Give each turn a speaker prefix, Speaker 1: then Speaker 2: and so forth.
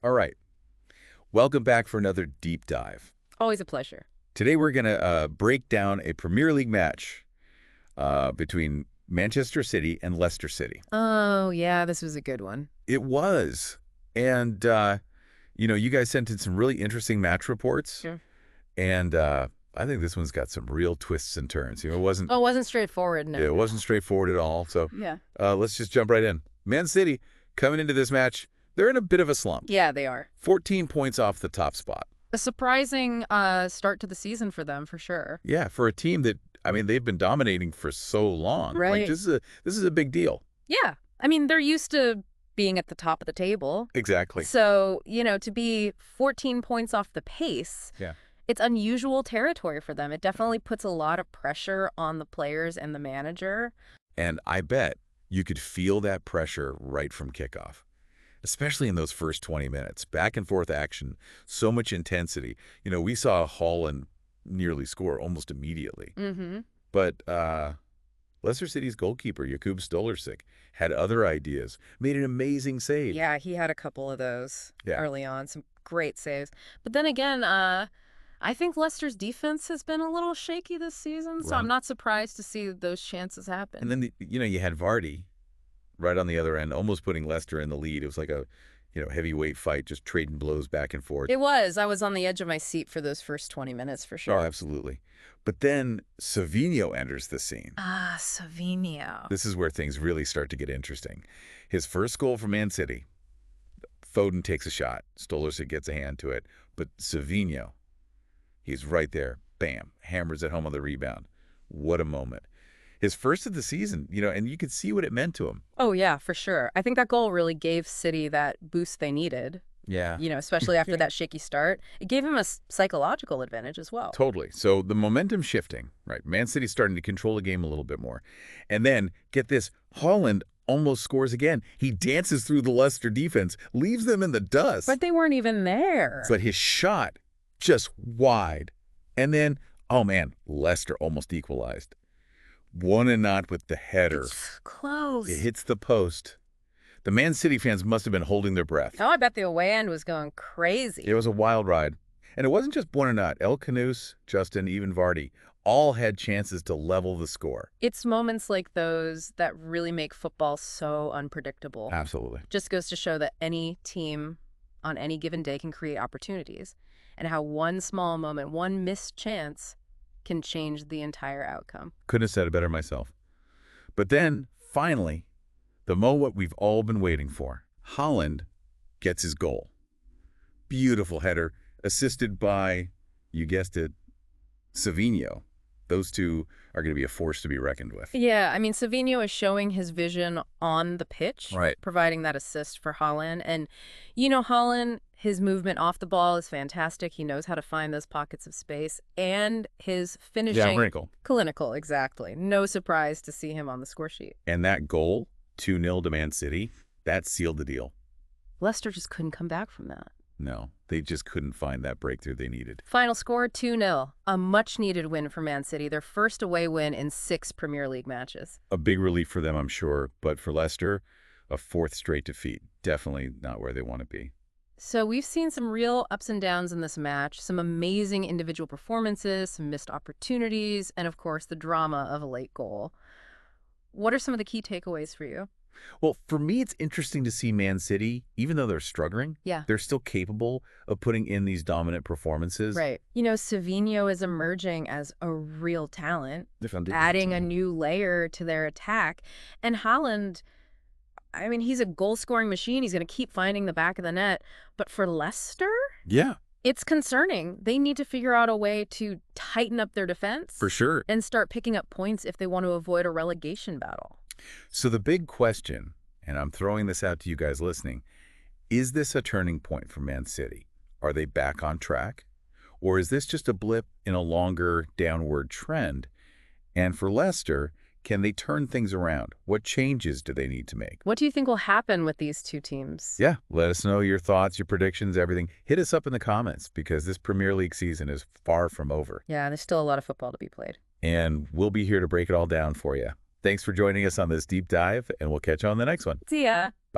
Speaker 1: All right. Welcome back for another deep dive.
Speaker 2: Always a pleasure.
Speaker 1: Today we're going to break down a Premier League match between Manchester City and Leicester City.
Speaker 2: Oh, yeah, this was a good one.
Speaker 1: It was. And, you guys sent in some really interesting match reports.
Speaker 2: Sure.
Speaker 1: And I think this one's got some real twists and turns. It wasn't,
Speaker 2: Oh, it wasn't straightforward, no.
Speaker 1: it wasn't straightforward at all. So
Speaker 2: Yeah.
Speaker 1: let's just jump right in. Man City, coming into this match, they're in a bit of a slump.
Speaker 2: Yeah, they are.
Speaker 1: 14 points off the top spot.
Speaker 2: A surprising start to the season for them, for sure.
Speaker 1: Yeah, for a team that, they've been dominating for so long.
Speaker 2: Right.
Speaker 1: Like, this is a big deal.
Speaker 2: Yeah. I mean, they're used to being at the top of the table.
Speaker 1: Exactly.
Speaker 2: So, to be 14 points off the pace,
Speaker 1: Yeah.
Speaker 2: it's unusual territory for them. It definitely puts a lot of pressure on the players and the manager.
Speaker 1: And I bet you could feel that pressure right from kickoff, especially in those first 20 minutes. Back and forth action, so much intensity. We saw Haaland nearly score almost immediately.
Speaker 2: Mm-hmm.
Speaker 1: But Leicester City's goalkeeper, Jakub Stolarczyk, had other ideas, made an amazing save.
Speaker 2: Yeah, he had a couple of those
Speaker 1: Yeah.
Speaker 2: early on, some great saves. But then again, I think Leicester's defense has been a little shaky this season, so
Speaker 1: Right.
Speaker 2: I'm not surprised to see those chances happen.
Speaker 1: And then, you had Vardy right on the other end, almost putting Leicester in the lead. It was like a, heavyweight fight, just trading blows back and forth.
Speaker 2: It was. I was on the edge of my seat for those first 20 minutes, for
Speaker 1: Oh,
Speaker 2: sure.
Speaker 1: absolutely. But then Savinho enters the scene.
Speaker 2: Ah, Savinho.
Speaker 1: This is where things really start to get interesting. His first goal for Man City, Foden takes a shot. Stolarczyk gets a hand to it. But Savinho, he's right there. Bam. Hammers it home on the rebound. What a moment. His first of the season, and you could see what it meant to him.
Speaker 2: Oh, yeah, for sure. I think that goal really gave City that boost they needed,
Speaker 1: Yeah.
Speaker 2: especially after that shaky start. It gave him a psychological advantage as well.
Speaker 1: Totally. So the momentum shifting, right? Man City's starting to control the game a little bit more. And then, get this, Haaland almost scores again. He dances through the Leicester defense, leaves them in the dust.
Speaker 2: But they weren't even there.
Speaker 1: But his shot, just wide. And then, oh man, Leicester almost equalized. Won and not with the header.
Speaker 2: It's close.
Speaker 1: It hits the post. The Man City fans must have been holding their breath.
Speaker 2: Oh, I bet the away end was going crazy.
Speaker 1: It was a wild ride. And it wasn't just Buonanotte. El Canus, Justin, even Vardy, all had chances to level the score.
Speaker 2: It's moments like those that really make football so unpredictable.
Speaker 1: Absolutely.
Speaker 2: Just goes to show that any team on any given day can create opportunities, and how one small moment, one missed chance, can change the entire outcome.
Speaker 1: Couldn't have said it better myself. But then, finally, the moment we've all been waiting for. Haaland gets his goal. Beautiful header, assisted by, you guessed it, Savinho. Those two are going to be a force to be reckoned with.
Speaker 2: Yeah, I mean, Savinho is showing his vision on the pitch,
Speaker 1: Right.
Speaker 2: providing that assist for Haaland. And, Haaland, his movement off the ball is fantastic. He knows how to find those pockets of space. And his finishing...
Speaker 1: wrinkle.
Speaker 2: Clinical, exactly. No surprise to see him on the score sheet.
Speaker 1: And that goal, 2-0 to Man City, that sealed the deal.
Speaker 2: Leicester just couldn't come back from that.
Speaker 1: No, they just couldn't find that breakthrough they needed.
Speaker 2: Final score, 2-0. A much-needed win for Man City, their first away win in 6 Premier League matches.
Speaker 1: A big relief for them, I'm sure. But for Leicester, a fourth straight defeat. Definitely not where they want to be.
Speaker 2: So we've seen some real ups and downs in this match, some amazing individual performances, some missed opportunities, and of course the drama of a late goal. What are some of the key takeaways for you?
Speaker 1: Well, for me, it's interesting to see Man City, even though they're struggling,
Speaker 2: Yeah.
Speaker 1: they're still capable of putting in these dominant performances.
Speaker 2: Right. Savinho is emerging as a real talent, adding a new layer to their attack. And Haaland, I mean, he's a goal-scoring machine. He's going to keep finding the back of the net. But for Leicester,
Speaker 1: Yeah,
Speaker 2: it's concerning. They need to figure out a way to tighten up their defense
Speaker 1: for sure.
Speaker 2: and start picking up points if they want to avoid a relegation battle.
Speaker 1: So the big question, and I'm throwing this out to you guys listening, is this a turning point for Man City? Are they back on track? Or is this just a blip in a longer downward trend? And for Leicester, can they turn things around? What changes do they need to make?
Speaker 2: What do you think will happen with these two teams?
Speaker 1: Yeah, let us know your thoughts, your predictions, everything. Hit us up in the comments because this Premier League season is far from over.
Speaker 2: Yeah, there's still a lot of football to be played.
Speaker 1: And we'll be here to break it all down for you. Thanks for joining us on this deep dive, and we'll catch you on the next one.
Speaker 2: See ya.